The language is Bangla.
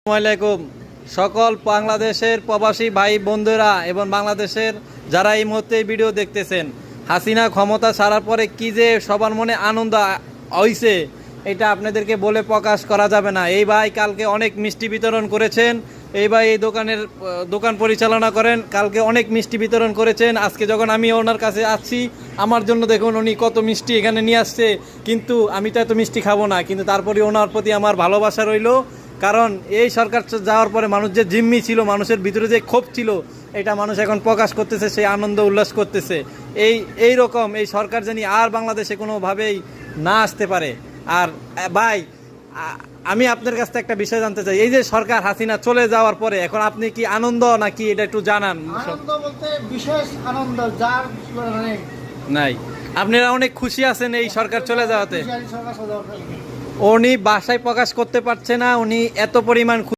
আসসালামাইকুম সকল বাংলাদেশের প্রবাসী ভাই বন্ধুরা এবং বাংলাদেশের যারা এই মুহূর্তে ভিডিও দেখতেছেন, হাসিনা ক্ষমতা ছাড়ার পরে কি যে সবার মনে আনন্দ হইছে এটা আপনাদেরকে বলে প্রকাশ করা যাবে না। এই ভাই কালকে অনেক মিষ্টি বিতরণ করেছেন, এই ভাই এই দোকান পরিচালনা করেন, কালকে অনেক মিষ্টি বিতরণ করেছেন। আজকে যখন আমি ওনার কাছে আসছি, আমার জন্য দেখুন উনি কত মিষ্টি এখানে নিয়ে আসছে, কিন্তু আমি তো এত মিষ্টি খাবো না, কিন্তু তারপরে ওনার প্রতি আমার ভালোবাসা রইল। কারণ এই সরকার যাওয়ার পরে মানুষ যে জিম্মি ছিল, মানুষের ভিতরে যে ক্ষোভ ছিল, এটা মানুষ এখন প্রকাশ করতেছে, সেই আনন্দ উল্লাস করতেছে। এই রকম এই সরকার জানি আর বাংলাদেশে কোনোভাবেই না আসতে পারে। আর ভাই, আমি আপনার কাছ থেকে একটা বিষয় জানতে চাই, এই যে সরকার হাসিনা চলে যাওয়ার পরে এখন আপনি কি আনন্দ নাকি এটা একটু জানান। আনন্দ বলতে বিশেষ আনন্দ যার নাই, আপনারা অনেক খুশি আছেন এই সরকার চলে যাওয়াতে। উনি বাসায় প্রকাশ করতে পারছে না, উনি এত পরিমাণ